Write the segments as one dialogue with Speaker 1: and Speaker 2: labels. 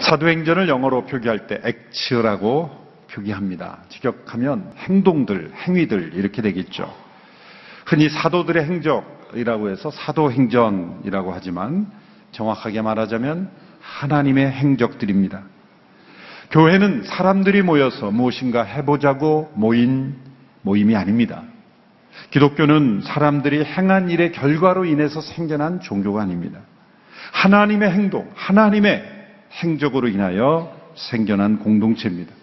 Speaker 1: 사도행전을 영어로 표기할 때 act라고 표기합니다. 직역하면 행동들, 행위들 이렇게 되겠죠. 흔히 사도들의 행적이라고 해서 사도행전이라고 하지만 정확하게 말하자면 하나님의 행적들입니다. 교회는 사람들이 모여서 무엇인가 해보자고 모인 모임이 아닙니다. 기독교는 사람들이 행한 일의 결과로 인해서 생겨난 종교가 아닙니다. 하나님의 행동, 하나님의 행적으로 인하여 생겨난 공동체입니다.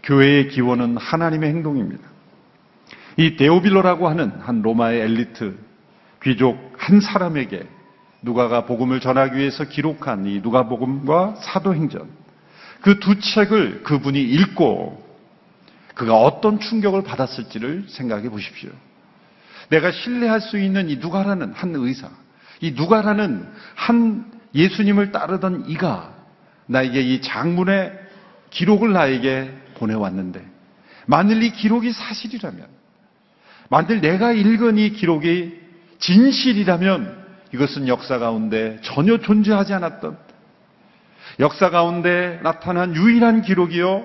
Speaker 1: 교회의 기원은 하나님의 행동입니다. 이 데오빌로라고 하는 한 로마의 엘리트 귀족 한 사람에게 누가가 복음을 전하기 위해서 기록한 이 누가복음과 사도행전, 그 두 책을 그분이 읽고 그가 어떤 충격을 받았을지를 생각해 보십시오. 내가 신뢰할 수 있는 이 누가라는 한 의사, 이 누가라는 한 예수님을 따르던 이가 나에게 이 장문의 기록을 나에게 보내왔는데, 만일 이 기록이 사실이라면, 만일 내가 읽은 이 기록이 진실이라면 이것은 역사 가운데 전혀 존재하지 않았던, 역사 가운데 나타난 유일한 기록이요,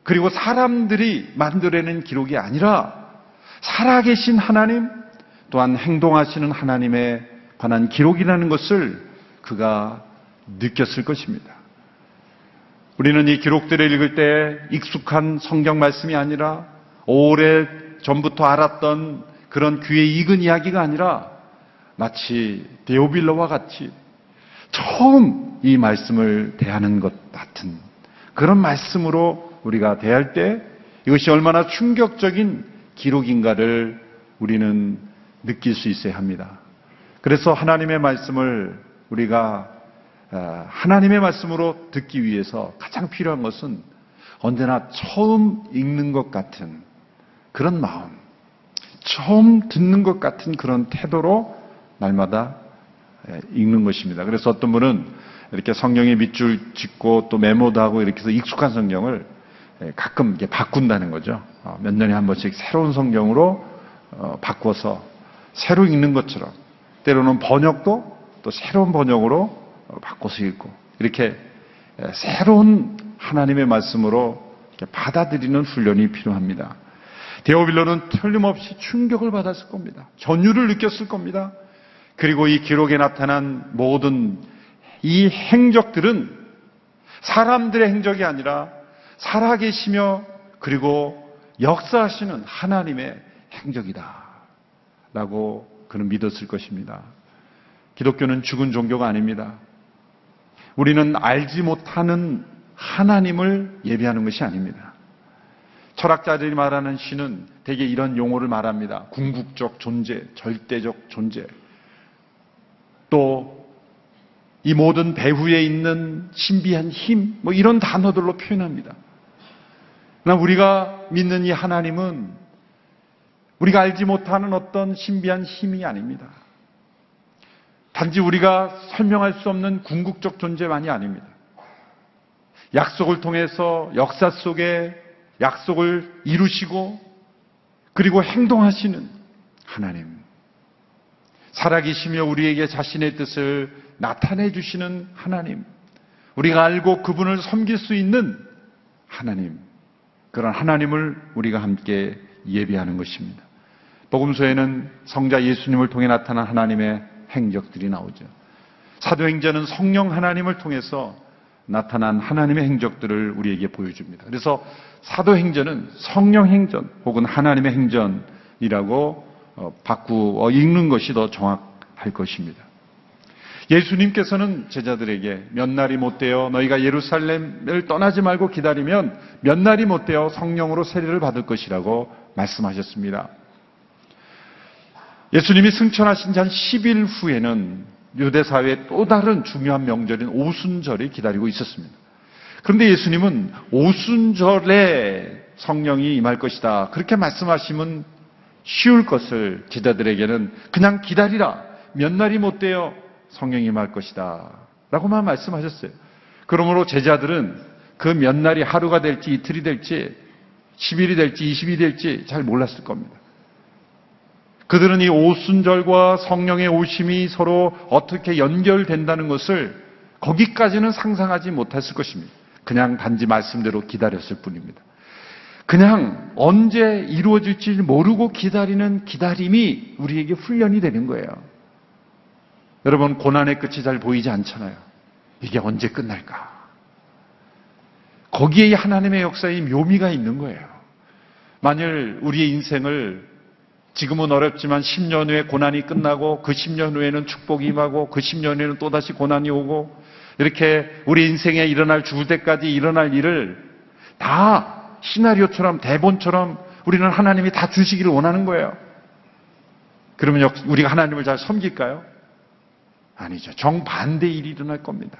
Speaker 1: 그리고 사람들이 만들어낸 기록이 아니라 살아계신 하나님, 또한 행동하시는 하나님에 관한 기록이라는 것을 그가 느꼈을 것입니다. 우리는 이 기록들을 읽을 때 익숙한 성경 말씀이 아니라 오래 전부터 알았던 그런 귀에 익은 이야기가 아니라 마치 데오빌로와 같이 처음 이 말씀을 대하는 것 같은 그런 말씀으로 우리가 대할 때 이것이 얼마나 충격적인 기록인가를 우리는 느낄 수 있어야 합니다. 그래서 하나님의 말씀을 우리가 하나님의 말씀으로 듣기 위해서 가장 필요한 것은 언제나 처음 읽는 것 같은 그런 마음, 처음 듣는 것 같은 그런 태도로 날마다 읽는 것입니다. 그래서 어떤 분은 이렇게 성경에 밑줄 짚고 또 메모도 하고 이렇게 해서 익숙한 성경을 가끔 이렇게 바꾼다는 거죠. 몇 년에 한 번씩 새로운 성경으로 바꿔서 새로 읽는 것처럼, 때로는 번역도 또 새로운 번역으로 바꿔서 읽고, 이렇게 새로운 하나님의 말씀으로 이렇게 받아들이는 훈련이 필요합니다. 데오빌로는 틀림없이 충격을 받았을 겁니다. 전율을 느꼈을 겁니다. 그리고 이 기록에 나타난 모든 이 행적들은 사람들의 행적이 아니라 살아계시며 그리고 역사하시는 하나님의 행적이다 라고 그는 믿었을 것입니다. 기독교는 죽은 종교가 아닙니다. 우리는 알지 못하는 하나님을 예배하는 것이 아닙니다. 철학자들이 말하는 신은 대개 이런 용어를 말합니다. 궁극적 존재, 절대적 존재, 또 이 모든 배후에 있는 신비한 힘, 이런 단어들로 표현합니다. 그러나 우리가 믿는 이 하나님은 우리가 알지 못하는 어떤 신비한 힘이 아닙니다. 단지 우리가 설명할 수 없는 궁극적 존재만이 아닙니다. 약속을 통해서 역사 속에 약속을 이루시고 그리고 행동하시는 하나님, 살아계시며 우리에게 자신의 뜻을 나타내 주시는 하나님, 우리가 알고 그분을 섬길 수 있는 하나님, 그런 하나님을 우리가 함께 예배하는 것입니다. 복음서에는 성자 예수님을 통해 나타난 하나님의 행적들이 나오죠. 사도행전은 성령 하나님을 통해서 나타난 하나님의 행적들을 우리에게 보여줍니다. 그래서 사도행전은 성령 행전 혹은 하나님의 행전이라고 바꾸어 읽는 것이 더 정확할 것입니다. 예수님께서는 제자들에게 몇 날이 못되어 너희가 예루살렘을 떠나지 말고 기다리면 몇 날이 못되어 성령으로 세례를 받을 것이라고 말씀하셨습니다. 예수님이 승천하신 지 한 10일 후에는 유대사회의 또 다른 중요한 명절인 오순절이 기다리고 있었습니다. 그런데 예수님은 오순절에 성령이 임할 것이다, 그렇게 말씀하시면 쉬울 것을 제자들에게는 그냥 기다리라, 몇 날이 못되어 성령이 임할 것이다 라고만 말씀하셨어요. 그러므로 제자들은 그 몇 날이 하루가 될지 이틀이 될지 10일이 될지 20일이 될지 잘 몰랐을 겁니다. 그들은 이 오순절과 성령의 오심이 서로 어떻게 연결된다는 것을 거기까지는 상상하지 못했을 것입니다. 그냥 단지 말씀대로 기다렸을 뿐입니다. 그냥 언제 이루어질지 모르고 기다리는 기다림이 우리에게 훈련이 되는 거예요. 여러분, 고난의 끝이 잘 보이지 않잖아요. 이게 언제 끝날까? 거기에 하나님의 역사의 묘미가 있는 거예요. 만일 우리의 인생을 지금은 어렵지만 10년 후에 고난이 끝나고 그 10년 후에는 축복이 임하고 그 10년 후에는 또다시 고난이 오고 이렇게 우리 인생에 일어날 죽을 때까지 일어날 일을 다 시나리오처럼 대본처럼 우리는 하나님이 다 주시기를 원하는 거예요. 그러면 우리가 하나님을 잘 섬길까요? 아니죠. 정반대의 일이 일어날 겁니다.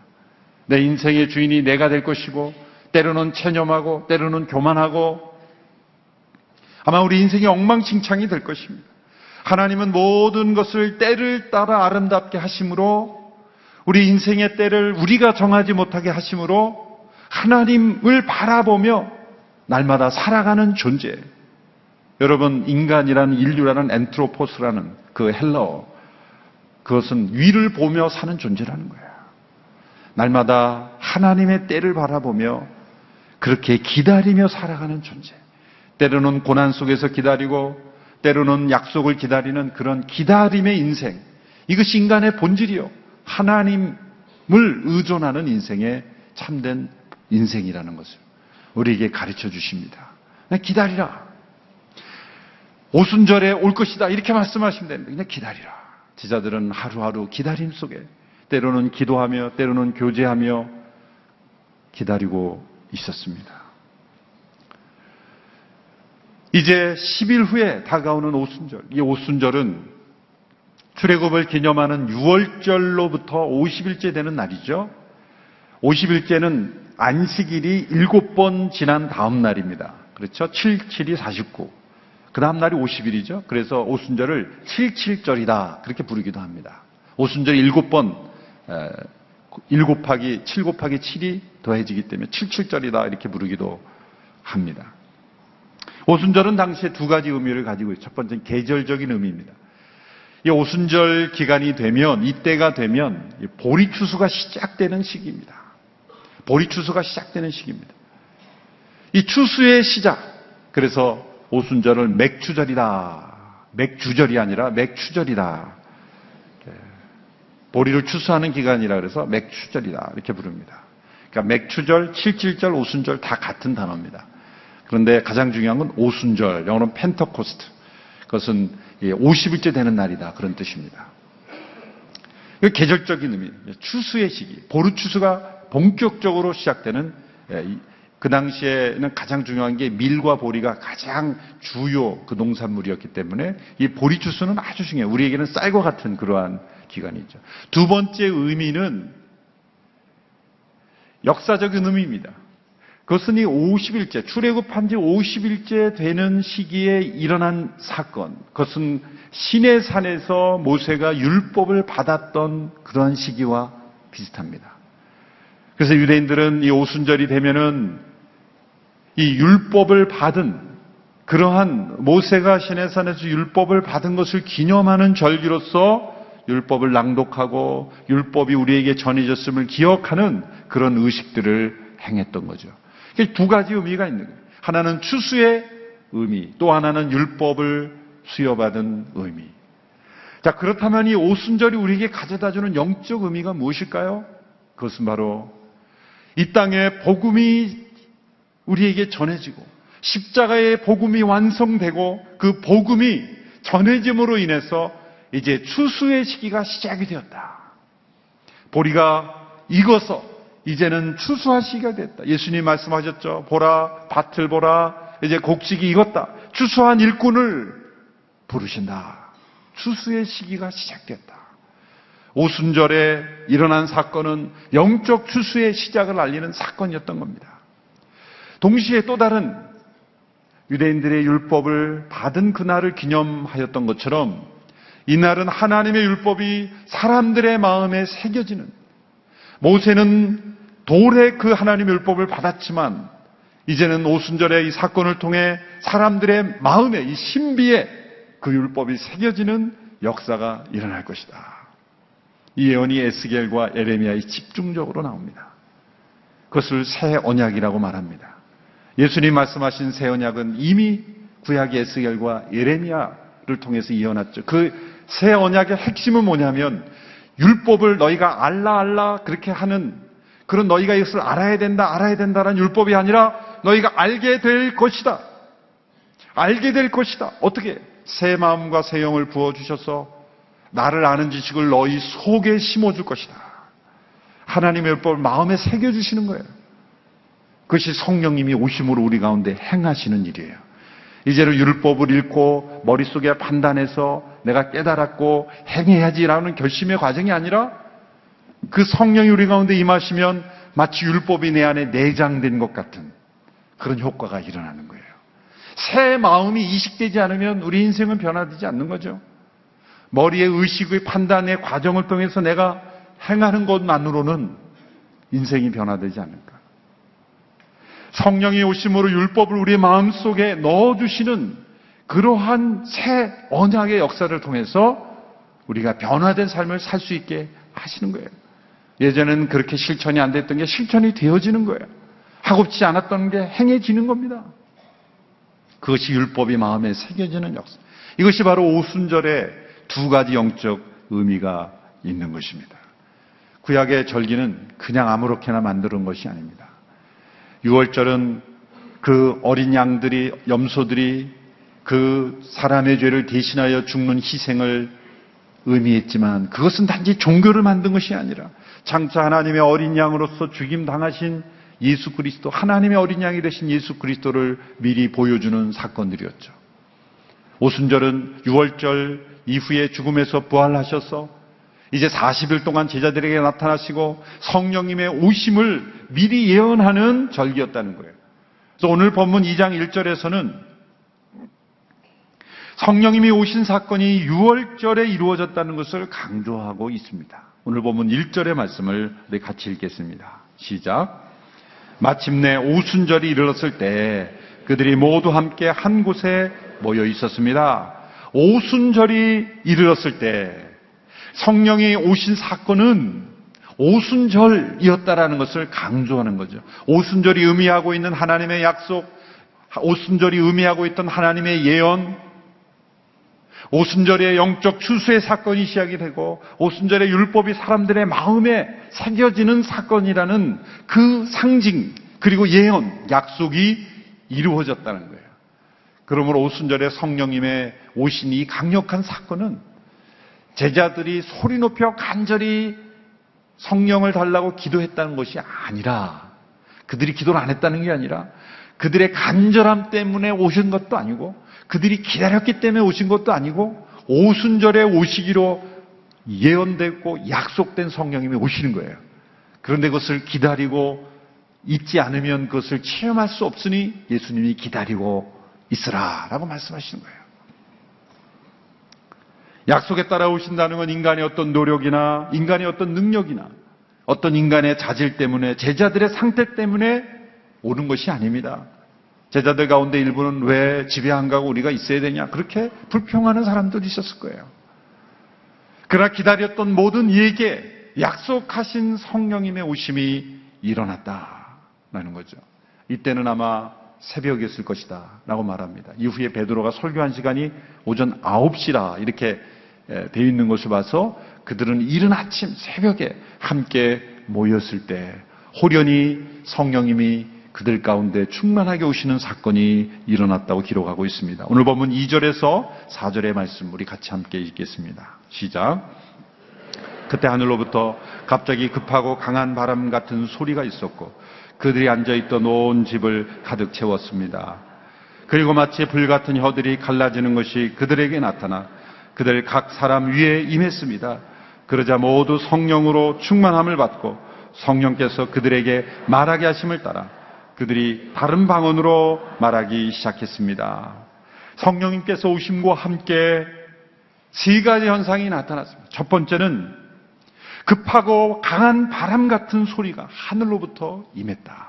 Speaker 1: 내 인생의 주인이 내가 될 것이고 때로는 체념하고 때로는 교만하고 아마 우리 인생이 엉망진창이 될 것입니다. 하나님은 모든 것을 때를 따라 아름답게 하심으로 우리 인생의 때를 우리가 정하지 못하게 하심으로 하나님을 바라보며 날마다 살아가는 존재. 여러분, 인간이라는 인류라는 엔트로포스라는 그 헬라어, 그것은 위를 보며 사는 존재라는 거예요. 날마다 하나님의 때를 바라보며 그렇게 기다리며 살아가는 존재. 때로는 고난 속에서 기다리고 때로는 약속을 기다리는 그런 기다림의 인생. 이것이 인간의 본질이요. 하나님을 의존하는 인생의 참된 인생이라는 것을 우리에게 가르쳐 주십니다. 그냥 기다리라. 오순절에 올 것이다. 이렇게 말씀하시면 됩니다. 그냥 기다리라. 제자들은 하루하루 기다림 속에 때로는 기도하며 때로는 교제하며 기다리고 있었습니다. 이제 10일 후에 다가오는 오순절. 이 오순절은 출애굽을 기념하는 6월절로부터 50일째 되는 날이죠. 50일째는 안식일이 7번 지난 다음 날입니다. 그렇죠? 7, 7이 49. 그 다음 날이 50일이죠. 그래서 오순절을 77절이다. 그렇게 부르기도 합니다. 오순절이 7번, 7 곱하기 7이 더해지기 때문에 77절이다. 이렇게 부르기도 합니다. 오순절은 당시에 두 가지 의미를 가지고 있어요. 첫 번째는 계절적인 의미입니다. 이 오순절 기간이 되면, 이때가 되면 보리추수가 시작되는 시기입니다. 보리추수가 시작되는 시기입니다. 이 추수의 시작. 그래서 오순절을 맥추절이다. 맥주절이 아니라 맥추절이다. 보리를 추수하는 기간이라 그래서 맥추절이다. 이렇게 부릅니다. 그러니까 맥추절, 77절, 오순절 다 같은 단어입니다. 그런데 가장 중요한 건 오순절, 영어로는 펜터코스트. 그것은 50일째 되는 날이다. 그런 뜻입니다. 계절적인 의미, 추수의 시기, 보리추수가 본격적으로 시작되는, 그 당시에는 가장 중요한 게 밀과 보리가 가장 주요 그 농산물이었기 때문에 이 보리추수는 아주 중요해요. 우리에게는 쌀과 같은 그러한 기간이죠. 두 번째 의미는 역사적인 의미입니다. 그것은 이 50일째, 출애굽한 지 50일째 되는 시기에 일어난 사건. 그것은 시내산에서 모세가 율법을 받았던 그러한 시기와 비슷합니다. 그래서 유대인들은 이 오순절이 되면은 이 율법을 받은 그러한 모세가 시내산에서 율법을 받은 것을 기념하는 절기로서 율법을 낭독하고 율법이 우리에게 전해졌음을 기억하는 그런 의식들을 행했던 거죠. 두 가지 의미가 있는 거예요. 하나는 추수의 의미, 또 하나는 율법을 수여받은 의미. 자, 그렇다면 이 오순절이 우리에게 가져다주는 영적 의미가 무엇일까요? 그것은 바로 이 땅에 복음이 우리에게 전해지고 십자가의 복음이 완성되고 그 복음이 전해짐으로 인해서 이제 추수의 시기가 시작이 되었다. 보리가 익어서 이제는 추수할 시기가 됐다. 예수님 말씀하셨죠. 보라, 밭을 보라. 이제 곡식이 익었다. 추수한 일꾼을 부르신다. 추수의 시기가 시작됐다. 오순절에 일어난 사건은 영적 추수의 시작을 알리는 사건이었던 겁니다. 동시에 또 다른 유대인들의 율법을 받은 그날을 기념하였던 것처럼 이날은 하나님의 율법이 사람들의 마음에 새겨지는, 모세는 돌에 그 하나님의 율법을 받았지만 이제는 오순절의 이 사건을 통해 사람들의 마음에, 이 신비에 그 율법이 새겨지는 역사가 일어날 것이다. 이 예언이 에스겔과 에레미야에 집중적으로 나옵니다. 그것을 새 언약이라고 말합니다. 예수님 말씀하신 새 언약은 이미 구약의 에스겔과 예레미야를 통해서 이어났죠. 그 새 언약의 핵심은 뭐냐면 율법을 너희가 알라 그렇게 하는 그런 너희가 이것을 알아야 된다라는 율법이 아니라 너희가 알게 될 것이다. 알게 될 것이다. 어떻게? 새 마음과 새 영을 부어주셔서 나를 아는 지식을 너희 속에 심어줄 것이다. 하나님의 율법을 마음에 새겨주시는 거예요. 그것이 성령님이 오심으로 우리 가운데 행하시는 일이에요. 이제는 율법을 읽고 머릿속에 판단해서 내가 깨달았고 행해야지라는 결심의 과정이 아니라 그 성령이 우리 가운데 임하시면 마치 율법이 내 안에 내장된 것 같은 그런 효과가 일어나는 거예요. 새 마음이 이식되지 않으면 우리 인생은 변화되지 않는 거죠. 머리의 의식의 판단의 과정을 통해서 내가 행하는 것만으로는 인생이 변화되지 않을까. 성령이 오심으로 율법을 우리의 마음속에 넣어주시는 그러한 새 언약의 역사를 통해서 우리가 변화된 삶을 살 수 있게 하시는 거예요. 예전에는 그렇게 실천이 안 됐던 게 실천이 되어지는 거예요. 하고싶지 않았던 게 행해지는 겁니다. 그것이 율법이 마음에 새겨지는 역사. 이것이 바로 오순절의 두 가지 영적 의미가 있는 것입니다. 구약의 절기는 그냥 아무렇게나 만드는 것이 아닙니다. 6월절은 그 어린 양들이, 염소들이 그 사람의 죄를 대신하여 죽는 희생을 의미했지만 그것은 단지 종교를 만든 것이 아니라 장차 하나님의 어린 양으로서 죽임 당하신 예수 그리스도, 하나님의 어린 양이 되신 예수 그리스도를 미리 보여주는 사건들이었죠. 오순절은 6월절 이후에 죽음에서 부활하셔서 이제 40일 동안 제자들에게 나타나시고 성령님의 오심을 미리 예언하는 절기였다는 거예요. 그래서 오늘 본문 2장 1절에서는 성령님이 오신 사건이 6월절에 이루어졌다는 것을 강조하고 있습니다. 오늘 본문 1절의 말씀을 우리 같이 읽겠습니다. 시작. 마침내 오순절이 이르렀을 때 그들이 모두 함께 한 곳에 모여 있었습니다. 오순절이 이르렀을 때 성령이 오신 사건은 오순절이었다라는 것을 강조하는 거죠. 오순절이 의미하고 있는 하나님의 약속, 오순절이 의미하고 있던 하나님의 예언, 오순절의 영적 추수의 사건이 시작이 되고 오순절의 율법이 사람들의 마음에 새겨지는 사건이라는 그 상징 그리고 예언, 약속이 이루어졌다는 거예요. 그러므로 오순절에 성령님의 오신 이 강력한 사건은 제자들이 소리 높여 간절히 성령을 달라고 기도했다는 것이 아니라 그들이 기도를 안 했다는 게 아니라 그들의 간절함 때문에 오신 것도 아니고 그들이 기다렸기 때문에 오신 것도 아니고 오순절에 오시기로 예언됐고 약속된 성령님이 오시는 거예요. 그런데 그것을 기다리고 있지 않으면 그것을 체험할 수 없으니 예수님이 기다리고 있으라 라고 말씀하시는 거예요. 약속에 따라오신다는 건 인간의 어떤 노력이나 인간의 어떤 능력이나 어떤 인간의 자질 때문에 제자들의 상태 때문에 오는 것이 아닙니다. 제자들 가운데 일부는 왜 집에 안 가고 우리가 있어야 되냐 그렇게 불평하는 사람들이 있었을 거예요. 그러나 기다렸던 모든 이에게 약속하신 성령님의 오심이 일어났다라는 거죠. 이때는 아마 새벽이었을 것이다 라고 말합니다. 이후에 베드로가 설교한 시간이 오전 9시라 이렇게 되어 있는 것을 봐서 그들은 이른 아침 새벽에 함께 모였을 때 호련히 성령님이 그들 가운데 충만하게 오시는 사건이 일어났다고 기록하고 있습니다. 오늘 본문 2절에서 4절의 말씀 우리 같이 함께 읽겠습니다. 시작. 그때 하늘로부터 갑자기 급하고 강한 바람 같은 소리가 있었고 그들이 앉아있던 온 집을 가득 채웠습니다. 그리고 마치 불같은 혀들이 갈라지는 것이 그들에게 나타나 그들 각 사람 위에 임했습니다. 그러자 모두 성령으로 충만함을 받고 성령께서 그들에게 말하게 하심을 따라 그들이 다른 방언으로 말하기 시작했습니다. 성령님께서 오심과 함께 세 가지 현상이 나타났습니다. 첫 번째는 급하고 강한 바람 같은 소리가 하늘로부터 임했다.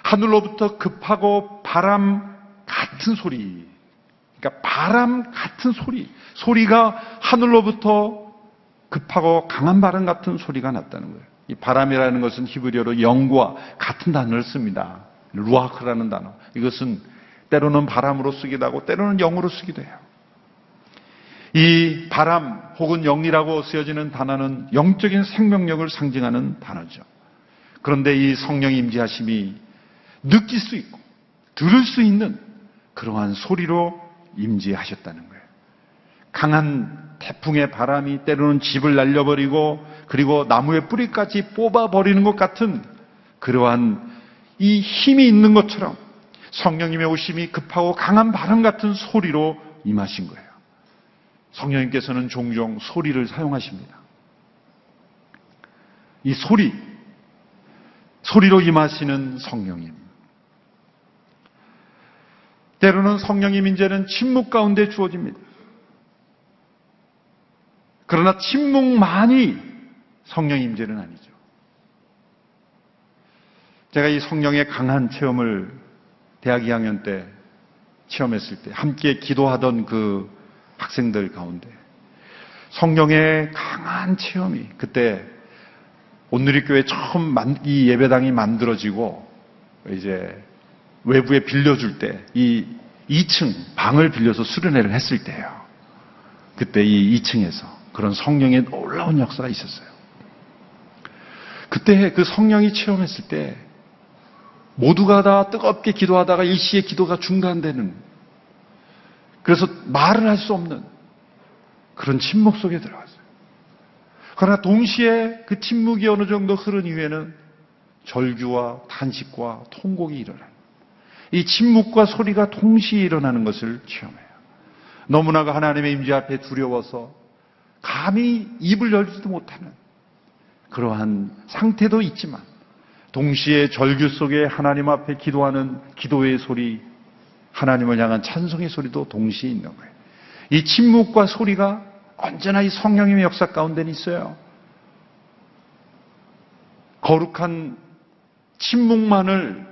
Speaker 1: 하늘로부터 급하고 바람 같은 소리, 그러니까 바람 같은 소리, 소리가 하늘로부터 급하고 강한 바람 같은 소리가 났다는 거예요. 이 바람이라는 것은 히브리어로 영과 같은 단어를 씁니다. 루아흐라는 단어. 이것은 때로는 바람으로 쓰기도 하고 때로는 영으로 쓰기도 해요. 이 바람 혹은 영이라고 쓰여지는 단어는 영적인 생명력을 상징하는 단어죠. 그런데 이 성령의 임재하심이 느낄 수 있고 들을 수 있는 그러한 소리로 임재하셨다는 거예요. 강한 태풍의 바람이 때로는 집을 날려버리고 그리고 나무의 뿌리까지 뽑아버리는 것 같은 그러한 이 힘이 있는 것처럼 성령님의 오심이 급하고 강한 바람 같은 소리로 임하신 거예요. 성령님께서는 종종 소리를 사용하십니다. 이 소리로 임하시는 성령님. 때로는 성령님 임재는 침묵 가운데 주어집니다. 그러나 침묵만이 성령 임재는 아니죠. 제가 이 성령의 강한 체험을 대학 2학년 때 체험했을 때 함께 기도하던 그 학생들 가운데 성령의 강한 체험이 그때 온누리교회 처음 이 예배당이 만들어지고 이제 외부에 빌려줄 때 이 2층 방을 빌려서 수련회를 했을 때예요. 그때 이 2층에서 그런 성령의 놀라운 역사가 있었어요. 그때 그 성령이 체험했을 때 모두가 다 뜨겁게 기도하다가 일시에 기도가 중단되는, 그래서 말을 할 수 없는 그런 침묵 속에 들어갔어요. 그러나 동시에 그 침묵이 어느 정도 흐른 이후에는 절규와 탄식과 통곡이 일어나는, 이 침묵과 소리가 동시에 일어나는 것을 체험해요. 너무나가 하나님의 임재 앞에 두려워서 감히 입을 열지도 못하는 그러한 상태도 있지만 동시에 절규 속에 하나님 앞에 기도하는 기도의 소리, 하나님을 향한 찬송의 소리도 동시에 있는 거예요. 이 침묵과 소리가 언제나 이 성령님의 역사 가운데는 있어요. 거룩한 침묵만을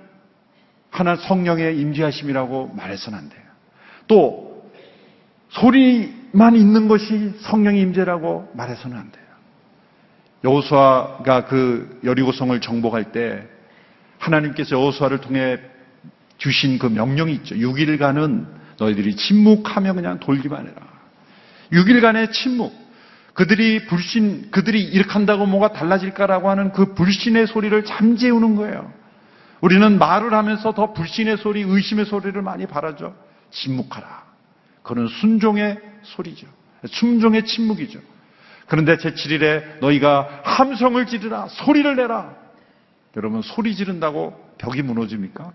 Speaker 1: 하나 성령의 임재하심이라고 말해서는 안 돼요. 또 소리만 있는 것이 성령의 임재라고 말해서는 안 돼요. 여호수아가 그 여리고성을 정복할 때 하나님께서 여호수아를 통해 주신 그 명령이 있죠. 6일간은 너희들이 침묵하며 그냥 돌기만 해라. 6일간의 침묵. 그들이 이렇게 한다고 뭐가 달라질까라고 하는 그 불신의 소리를 잠재우는 거예요. 우리는 말을 하면서 더 불신의 소리, 의심의 소리를 많이 바라죠. 침묵하라. 그건 순종의 소리죠. 순종의 침묵이죠. 그런데 제7일에 너희가 함성을 지르라, 소리를 내라. 여러분, 소리 지른다고 벽이 무너집니까?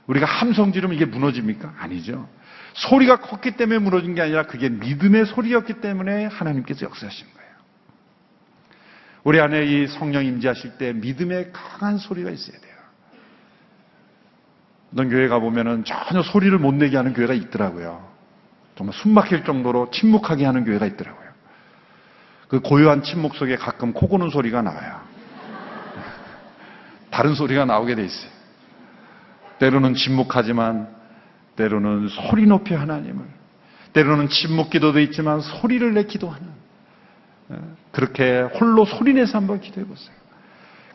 Speaker 1: 우리가 함성 지르면 이게 무너집니까? 아니죠. 소리가 컸기 때문에 무너진 게 아니라 그게 믿음의 소리였기 때문에 하나님께서 역사하신 거예요. 우리 안에 이 성령 임재하실 때 믿음의 강한 소리가 있어야 돼요. 어떤 교회 가보면은 전혀 소리를 못 내게 하는 교회가 있더라고요. 정말 숨 막힐 정도로 침묵하게 하는 교회가 있더라고요. 그 고요한 침묵 속에 가끔 코 고는 소리가 나와요. 다른 소리가 나오게 돼 있어요. 때로는 침묵하지만 때로는 소리 높여 하나님을, 때로는 침묵 기도도 있지만 소리를 내 기도하는, 그렇게 홀로 소리내서 한번 기도해 보세요.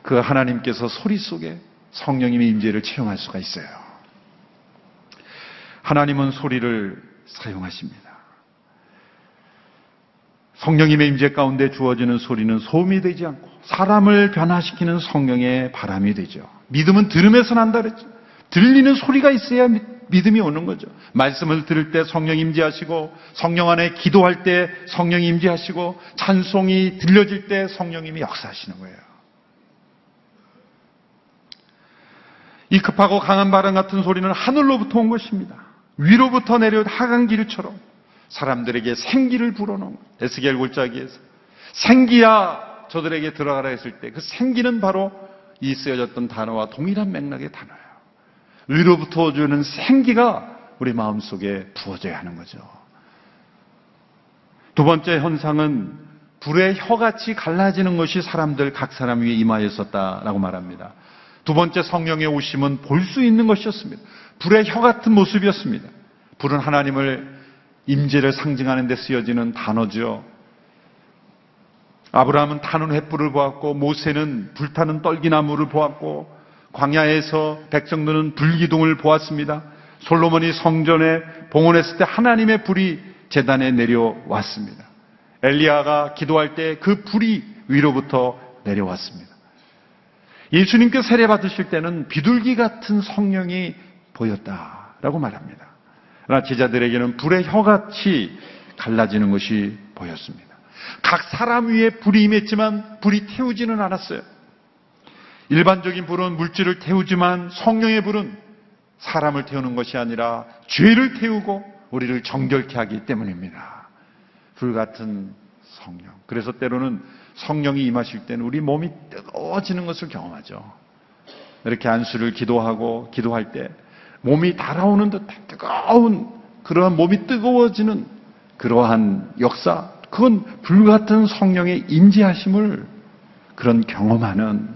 Speaker 1: 그 하나님께서 소리 속에 성령님의 임재를 체험할 수가 있어요. 하나님은 소리를 사용하십니다. 성령님의 임재 가운데 주어지는 소리는 소음이 되지 않고 사람을 변화시키는 성령의 바람이 되죠. 믿음은 들음에서 난다 그랬죠. 들리는 소리가 있어야 믿음이 오는 거죠. 말씀을 들을 때 성령 임재하시고, 성령 안에 기도할 때 성령 임재하시고, 찬송이 들려질 때 성령님이 역사하시는 거예요. 이 급하고 강한 바람 같은 소리는 하늘로부터 온 것입니다. 위로부터 내려온 하강기류처럼 사람들에게 생기를 불어넣은 거예요. 에스겔 골짜기에서 생기야 저들에게 들어가라 했을 때 그 생기는 바로 이 쓰여졌던 단어와 동일한 맥락의 단어예요. 위로부터 주는 생기가 우리 마음속에 부어져야 하는 거죠. 두 번째 현상은 불의 혀같이 갈라지는 것이 사람들 각 사람 위에 임하였었다라고 말합니다. 두 번째 성령의 오심은 볼 수 있는 것이었습니다. 불의 혀 같은 모습이었습니다. 불은 하나님을 임재를 상징하는 데 쓰여지는 단어죠. 아브라함은 타는 횃불을 보았고 모세는 불타는 떨기나무를 보았고 광야에서 백성들은 불기둥을 보았습니다. 솔로몬이 성전에 봉헌했을 때 하나님의 불이 제단에 내려왔습니다. 엘리야가 기도할 때 그 불이 위로부터 내려왔습니다. 예수님께서 세례 받으실 때는 비둘기 같은 성령이 보였다라고 말합니다. 그러나 제자들에게는 불의 혀같이 갈라지는 것이 보였습니다. 각 사람 위에 불이 임했지만 불이 태우지는 않았어요. 일반적인 불은 물질을 태우지만 성령의 불은 사람을 태우는 것이 아니라 죄를 태우고 우리를 정결케 하기 때문입니다. 불같은 성령. 그래서 때로는 성령이 임하실 때는 우리 몸이 뜨거워지는 것을 경험하죠. 이렇게 안수를 기도할 때 몸이 달아오는 듯한 뜨거운 그러한 몸이 뜨거워지는 그러한 역사, 그건 불같은 성령의 임재하심을 그런 경험하는.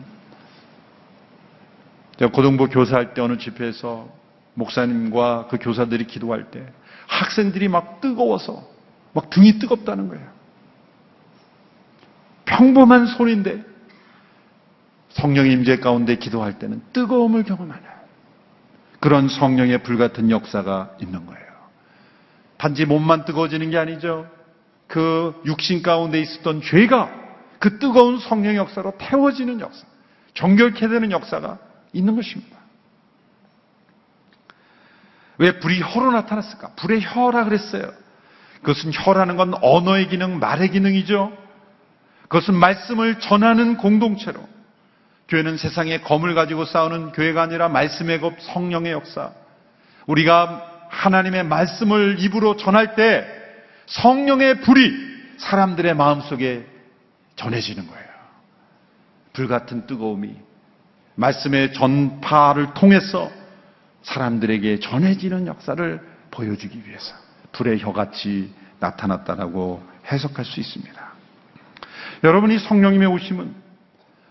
Speaker 1: 제가 고등부 교사할 때 어느 집회에서 목사님과 그 교사들이 기도할 때 학생들이 막 뜨거워서 막 등이 뜨겁다는 거예요. 평범한 손인데 성령의 임재 가운데 기도할 때는 뜨거움을 경험하는 그런 성령의 불같은 역사가 있는 거예요. 단지 몸만 뜨거워지는 게 아니죠. 그 육신 가운데 있었던 죄가 그 뜨거운 성령의 역사로 태워지는 역사, 정결케 되는 역사가 있는 것입니다. 왜 불이 혀로 나타났을까? 불의 혀라 그랬어요. 그것은 혀라는 건 언어의 기능, 말의 기능이죠. 그것은 말씀을 전하는 공동체로, 교회는 세상의 검을 가지고 싸우는 교회가 아니라 말씀의 법, 성령의 역사. 우리가 하나님의 말씀을 입으로 전할 때 성령의 불이 사람들의 마음속에 전해지는 거예요. 불같은 뜨거움이 말씀의 전파를 통해서 사람들에게 전해지는 역사를 보여주기 위해서 불의 혀같이 나타났다라고 해석할 수 있습니다. 여러분이 성령님의 오심은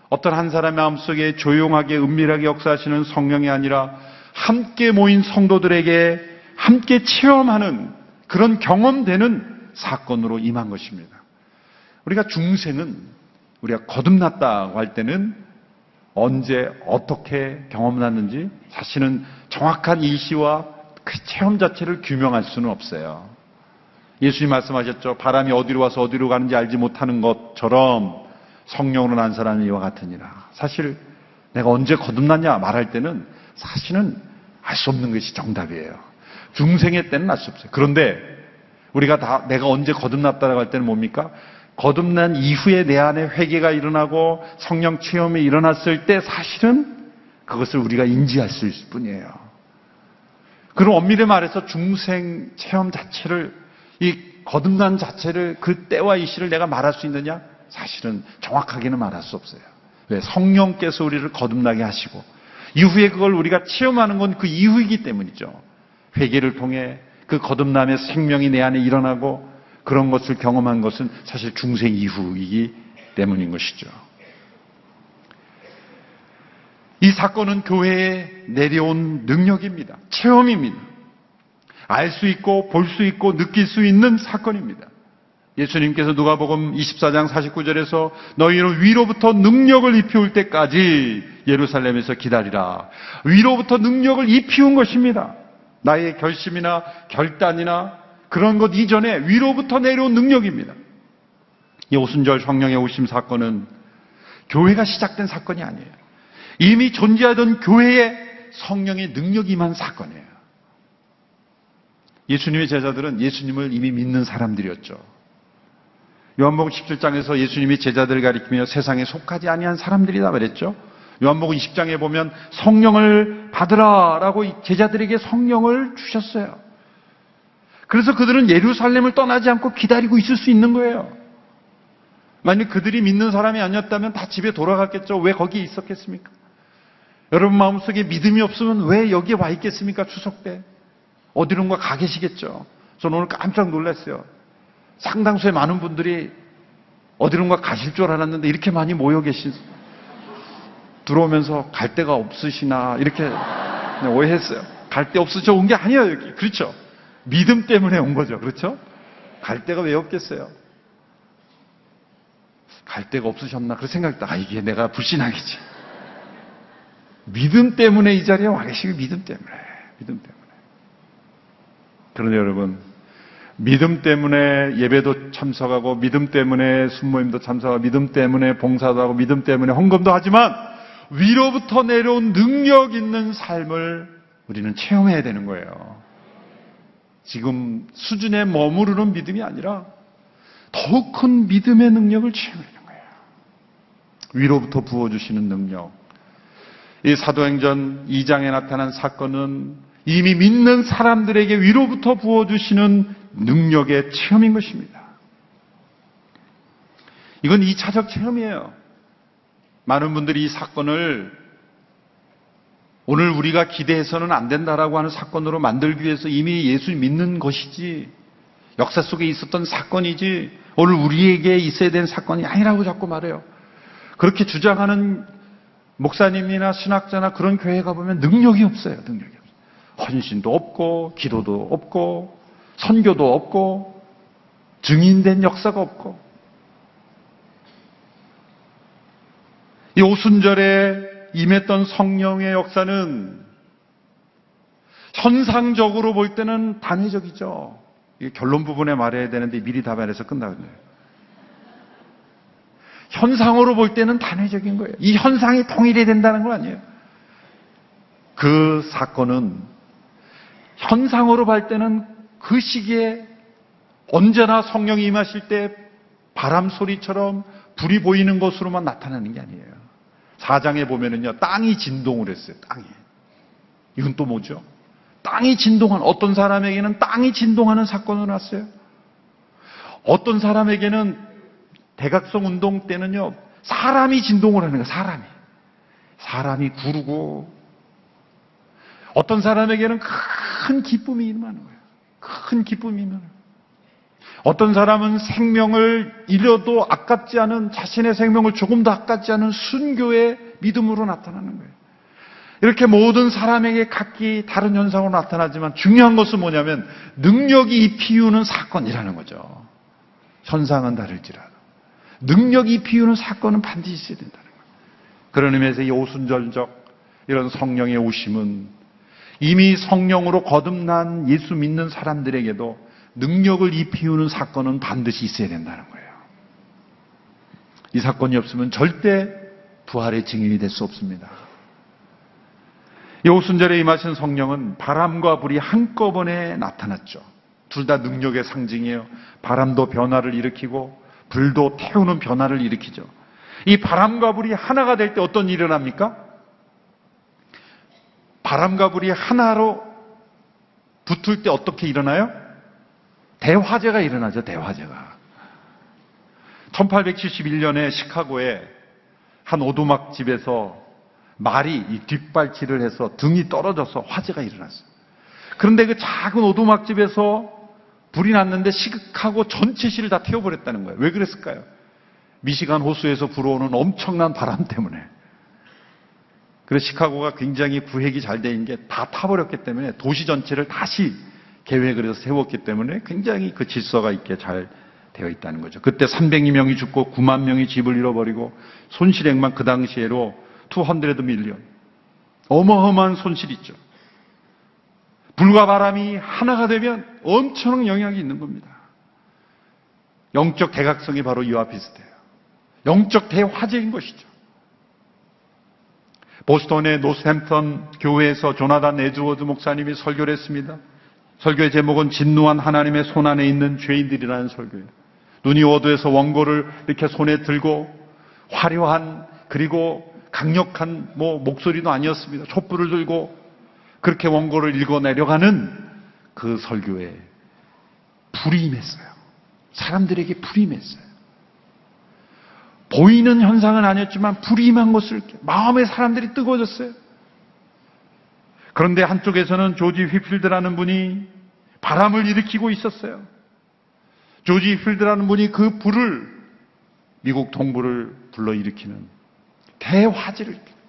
Speaker 1: 어떤 한 사람의 마음속에 조용하게 은밀하게 역사하시는 성령이 아니라 함께 모인 성도들에게 함께 체험하는 그런 경험되는 사건으로 임한 것입니다. 우리가 중생은 우리가 거듭났다고 할 때는 언제 어떻게 경험났는지 사실은 정확한 일시와 그 체험 자체를 규명할 수는 없어요. 예수님 말씀하셨죠. 바람이 어디로 와서 어디로 가는지 알지 못하는 것처럼 성령으로 난 사람이 이와 같으니라. 사실 내가 언제 거듭났냐 말할 때는 사실은 알 수 없는 것이 정답이에요. 중생의 때는 알 수 없어요. 그런데 우리가 다 내가 언제 거듭났다라고 할 때는 뭡니까? 거듭난 이후에 내 안에 회개가 일어나고 성령 체험이 일어났을 때 사실은 그것을 우리가 인지할 수 있을 뿐이에요. 그럼 엄밀히 말해서 중생 체험 자체를, 이 거듭난 자체를 그 때와 이 시를 내가 말할 수 있느냐? 사실은 정확하게는 말할 수 없어요. 왜? 성령께서 우리를 거듭나게 하시고 이후에 그걸 우리가 체험하는 건 그 이후이기 때문이죠. 회개를 통해 그 거듭남의 생명이 내 안에 일어나고 그런 것을 경험한 것은 사실 중생 이후이기 때문인 것이죠. 이 사건은 교회에 내려온 능력입니다. 체험입니다. 알 수 있고 볼 수 있고 느낄 수 있는 사건입니다. 예수님께서 누가복음 24장 49절에서 너희는 위로부터 능력을 입히울 때까지 예루살렘에서 기다리라. 위로부터 능력을 입히운 것입니다. 나의 결심이나 결단이나 그런 것 이전에 위로부터 내려온 능력입니다. 이 오순절 성령의 오심 사건은 교회가 시작된 사건이 아니에요. 이미 존재하던 교회에 성령의 능력이 임한 사건이에요. 예수님의 제자들은 예수님을 이미 믿는 사람들이었죠. 요한복음 17장에서 예수님이 제자들을 가리키며 세상에 속하지 아니한 사람들이다 그랬죠. 요한복음 20장에 보면 성령을 받으라라고 제자들에게 성령을 주셨어요. 그래서 그들은 예루살렘을 떠나지 않고 기다리고 있을 수 있는 거예요. 만약 그들이 믿는 사람이 아니었다면 다 집에 돌아갔겠죠. 왜 거기에 있었겠습니까? 여러분 마음속에 믿음이 없으면 왜 여기에 와 있겠습니까? 추석 때 어디론가 가 계시겠죠. 저는 오늘 깜짝 놀랐어요. 상당수의 많은 분들이 어디론가 가실 줄 알았는데 이렇게 많이 모여 계신, 들어오면서 갈 데가 없으시나 이렇게 오해했어요. 갈 데 없으셔 온 게 아니에요. 여기. 그렇죠? 믿음 때문에 온 거죠. 그렇죠? 갈 데가 왜 없겠어요? 갈 데가 없으셨나 그런 생각했다. 이게 내가 불신앙이지. 믿음 때문에 이 자리에 와 계시고 믿음 때문에. 그런데 여러분, 믿음 때문에 예배도 참석하고 믿음 때문에 순모임도 참석하고 믿음 때문에 봉사도 하고 믿음 때문에 헌금도 하지만 위로부터 내려온 능력 있는 삶을 우리는 체험해야 되는 거예요. 지금 수준에 머무르는 믿음이 아니라 더욱 큰 믿음의 능력을 체험해야 되는 거예요. 위로부터 부어주시는 능력. 이 사도행전 2장에 나타난 사건은 이미 믿는 사람들에게 위로부터 부어주시는 능력의 체험인 것입니다. 이건 2차적 체험이에요. 많은 분들이 이 사건을 오늘 우리가 기대해서는 안 된다라고 하는 사건으로 만들기 위해서 이미 예수 믿는 것이지, 역사 속에 있었던 사건이지 오늘 우리에게 있어야 되는 사건이 아니라고 자꾸 말해요. 그렇게 주장하는 목사님이나 신학자나 그런 교회에 가보면 능력이 없어요. 능력이 없어요. 헌신도 없고 기도도 없고 선교도 없고 증인된 역사가 없고. 이 오순절에 임했던 성령의 역사는 현상적으로 볼 때는 단회적이죠. 이게 결론 부분에 말해야 되는데 미리 답안해서 끝나거든요. 현상으로 볼 때는 단회적인 거예요. 이 현상이 통일이 된다는 건 아니에요. 그 사건은 현상으로 볼 때는 그 시기에 언제나 성령이 임하실 때 바람 소리처럼 불이 보이는 것으로만 나타나는 게 아니에요. 4장에 보면은요, 땅이 진동을 했어요. 땅이. 이건 또 뭐죠? 땅이 진동한, 어떤 사람에게는 땅이 진동하는 사건이 났어요. 어떤 사람에게는 대각성 운동 때는요, 사람이 진동을 하는 거예요. 사람이 구르고, 어떤 사람에게는 큰 기쁨이 임하는 거예요. 큰 기쁨이 임하는 거예요. 어떤 사람은 생명을 잃어도 아깝지 않은, 자신의 생명을 조금도 아깝지 않은 순교의 믿음으로 나타나는 거예요. 이렇게 모든 사람에게 각기 다른 현상으로 나타나지만 중요한 것은 뭐냐면 능력이 피우는 사건이라는 거죠. 현상은 다를지라도 능력이 피우는 사건은 반드시 있어야 된다는 거예요. 그런 의미에서 이 오순절적 이런 성령의 오심은 이미 성령으로 거듭난 예수 믿는 사람들에게도 능력을 입히우는 사건은 반드시 있어야 된다는 거예요. 이 사건이 없으면 절대 부활의 증인이 될 수 없습니다. 이 오순절에 임하신 성령은 바람과 불이 한꺼번에 나타났죠. 둘 다 능력의 상징이에요. 바람도 변화를 일으키고 불도 태우는 변화를 일으키죠. 이 바람과 불이 하나가 될 때 어떤 일이 일어납니까? 바람과 불이 하나로 붙을 때 어떻게 일어나요? 대화재가 일어나죠. 대화재가. 1871년에 시카고에 한 오두막 집에서 말이 이 뒷발질을 해서 등이 떨어져서 화재가 일어났어요. 그런데 그 작은 오두막 집에서 불이 났는데 시카고 전체 시를 다 태워버렸다는 거예요. 왜 그랬을까요? 미시간 호수에서 불어오는 엄청난 바람 때문에. 그래서 시카고가 굉장히 구획이 잘 돼 있는 게 다 타버렸기 때문에 도시 전체를 다시 계획을 해서 세웠기 때문에 굉장히 그 질서가 있게 잘 되어 있다는 거죠. 그때 300명이 죽고 9만 명이 집을 잃어버리고 손실액만 그 당시에로 200 밀리언. 어마어마한 손실이 있죠. 불과 바람이 하나가 되면 엄청난 영향이 있는 겁니다. 영적 대각성이 바로 이와 비슷해요. 영적 대화재인 것이죠. 보스턴의 노스햄턴 교회에서 조나단 에즈워드 목사님이 설교를 했습니다. 설교의 제목은 진노한 하나님의 손 안에 있는 죄인들이라는 설교예요. 눈이 어두워서 원고를 이렇게 손에 들고 화려한 그리고 강력한 목소리도 아니었습니다. 촛불을 들고 그렇게 원고를 읽어내려가는 그 설교에 불이 임했어요. 사람들에게 불이 임했어요. 보이는 현상은 아니었지만 불이 임한 것을 마음의 사람들이 뜨거워졌어요. 그런데 한쪽에서는 조지 휘필드라는 분이 바람을 일으키고 있었어요. 조지 휘필드라는 분이 그 불을 미국 동부를 불러일으키는 대화재를 일으키는 거예요.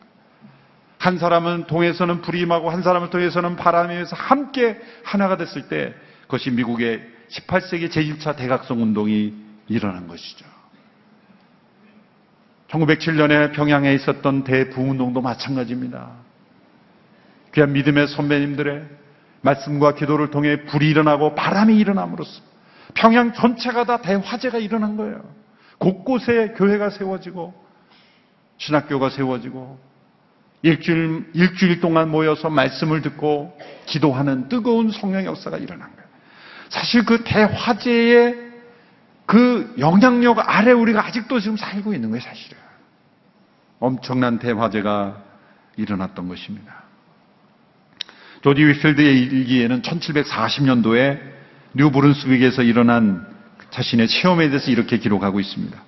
Speaker 1: 한 사람은 동에서는 불이 임하고 한 사람을 통해서는 바람이 임해서 함께 하나가 됐을 때 그것이 미국의 18세기 제1차 대각성 운동이 일어난 것이죠. 1907년에 평양에 있었던 대부운동도 마찬가지입니다. 귀한 믿음의 선배님들의 말씀과 기도를 통해 불이 일어나고 바람이 일어남으로써 평양 전체가 다 대화재가 일어난 거예요. 곳곳에 교회가 세워지고 신학교가 세워지고 일주일 동안 모여서 말씀을 듣고 기도하는 뜨거운 성령 역사가 일어난 거예요. 사실 그 대화재의 그 영향력 아래 우리가 아직도 지금 살고 있는 거예요, 사실은. 엄청난 대화재가 일어났던 것입니다. 조지 위필드의 일기에는 1740년도에 뉴브룬스윅에서 일어난 자신의 체험에 대해서 이렇게 기록하고 있습니다.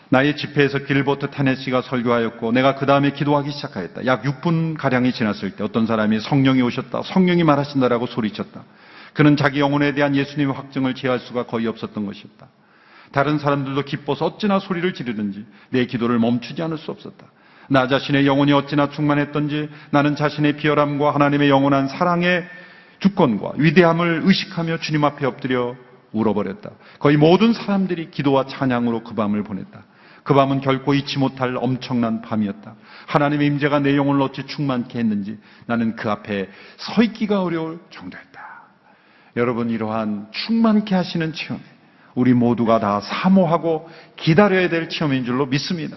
Speaker 1: 나의 집회에서 길버트 테네시가 설교하였고 내가 그 다음에 기도하기 시작하였다. 약 6분가량이 지났을 때 어떤 사람이 성령이 오셨다, 성령이 말하신다라고 소리쳤다. 그는 자기 영혼에 대한 예수님의 확증을 제할 수가 거의 없었던 것이었다. 다른 사람들도 기뻐서 어찌나 소리를 지르든지 내 기도를 멈추지 않을 수 없었다. 나 자신의 영혼이 어찌나 충만했던지 나는 자신의 비열함과 하나님의 영원한 사랑의 주권과 위대함을 의식하며 주님 앞에 엎드려 울어버렸다. 거의 모든 사람들이 기도와 찬양으로 그 밤을 보냈다. 그 밤은 결코 잊지 못할 엄청난 밤이었다. 하나님의 임재가 내 영혼을 어찌 충만케 했는지 나는 그 앞에 서 있기가 어려울 정도였다. 여러분, 이러한 충만케 하시는 체험, 우리 모두가 다 사모하고 기다려야 될 체험인 줄로 믿습니다.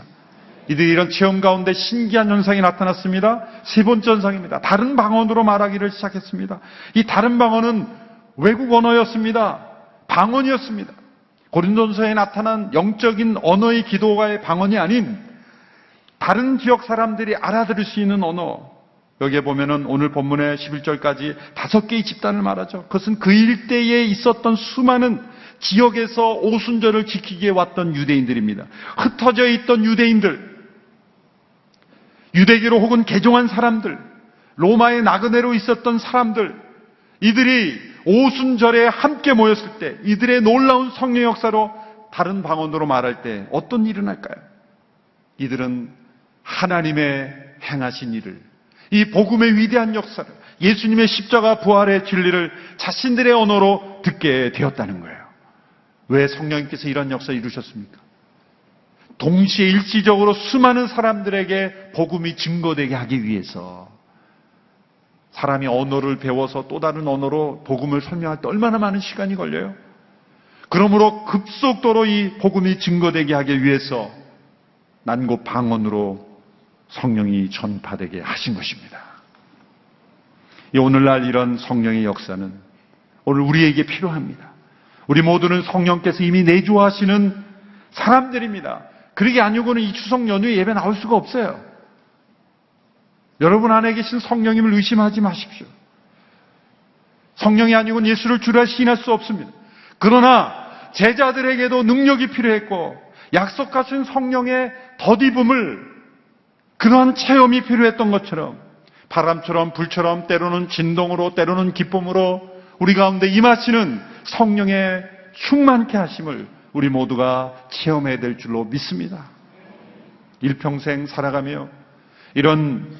Speaker 1: 이들이 이런 체험 가운데 신기한 현상이 나타났습니다. 세 번째 현상입니다. 다른 방언으로 말하기를 시작했습니다. 이 다른 방언은 외국 언어였습니다. 방언이었습니다. 고린도전서에 나타난 영적인 언어의 기도가의 방언이 아닌 다른 지역 사람들이 알아들을 수 있는 언어. 여기에 보면은 오늘 본문의 11절까지 5개의 집단을 말하죠. 그것은 그 일대에 있었던 수많은 지역에서 오순절을 지키기에 왔던 유대인들입니다. 흩어져 있던 유대인들, 유대기로 혹은 개종한 사람들, 로마의 나그네로 있었던 사람들, 이들이 오순절에 함께 모였을 때 이들의 놀라운 성령 역사로 다른 방언으로 말할 때 어떤 일이 날까요? 이들은 하나님의 행하신 일을, 이 복음의 위대한 역사를, 예수님의 십자가 부활의 진리를 자신들의 언어로 듣게 되었다는 거예요. 왜 성령님께서 이런 역사를 이루셨습니까? 동시에 일시적으로 수많은 사람들에게 복음이 증거되게 하기 위해서. 사람이 언어를 배워서 또 다른 언어로 복음을 설명할 때 얼마나 많은 시간이 걸려요? 그러므로 급속도로 이 복음이 증거되게 하기 위해서 난곳 방언으로 성령이 전파되게 하신 것입니다. 오늘날 이런 성령의 역사는 오늘 우리에게 필요합니다. 우리 모두는 성령께서 이미 내주하시는 사람들입니다. 그러게 아니고는 이 추석 연휴에 예배 나올 수가 없어요. 여러분 안에 계신 성령님을 의심하지 마십시오. 성령이 아니고는 예수를 주라 시인할 수 없습니다. 그러나 제자들에게도 능력이 필요했고 약속하신 성령의 덧입음을, 그러한 체험이 필요했던 것처럼 바람처럼 불처럼 때로는 진동으로 때로는 기쁨으로 우리 가운데 임하시는 성령의 충만케 하심을 우리 모두가 체험해야 될 줄로 믿습니다. 일평생 살아가며 이런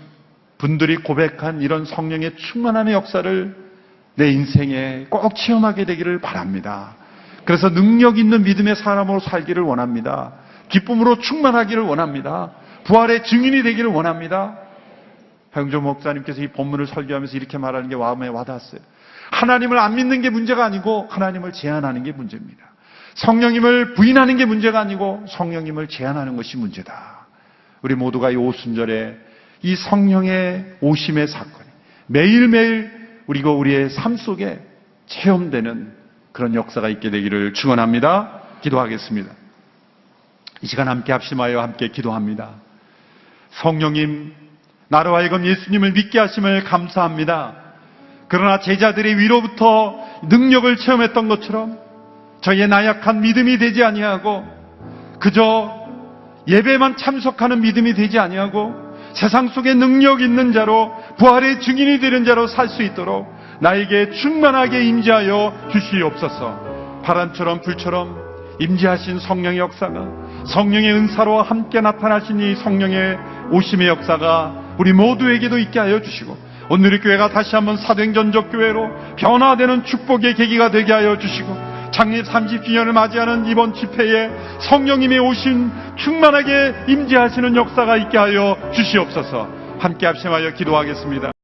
Speaker 1: 분들이 고백한 이런 성령의 충만함의 역사를 내 인생에 꼭 체험하게 되기를 바랍니다. 그래서 능력 있는 믿음의 사람으로 살기를 원합니다. 기쁨으로 충만하기를 원합니다. 부활의 증인이 되기를 원합니다. 박영조 목사님께서 이 본문을 설교하면서 이렇게 말하는 게 마음에 와닿았어요. 하나님을 안 믿는 게 문제가 아니고 하나님을 제한하는 게 문제입니다. 성령님을 부인하는 게 문제가 아니고 성령님을 제한하는 것이 문제다. 우리 모두가 이 오순절에 이 성령의 오심의 사건이 매일매일 우리의 삶 속에 체험되는 그런 역사가 있게 되기를 축원합니다. 기도하겠습니다. 이 시간 함께 합심하여 함께 기도합니다. 성령님, 나로 하여금 예수님을 믿게 하심을 감사합니다. 그러나 제자들이 위로부터 능력을 체험했던 것처럼 저희의 나약한 믿음이 되지 아니하고 그저 예배만 참석하는 믿음이 되지 아니하고 세상 속에 능력 있는 자로 부활의 증인이 되는 자로 살 수 있도록 나에게 충만하게 임재하여 주시옵소서. 바람처럼 불처럼 임재하신 성령의 역사가, 성령의 은사로 함께 나타나신 이 성령의 오심의 역사가 우리 모두에게도 있게 하여 주시고 오늘 이 교회가 다시 한번 사도행전적 교회로 변화되는 축복의 계기가 되게 하여 주시고 창립 30주년을 맞이하는 이번 집회에 성령님의 오신 충만하게 임재하시는 역사가 있게 하여 주시옵소서. 함께 합심하여 기도하겠습니다.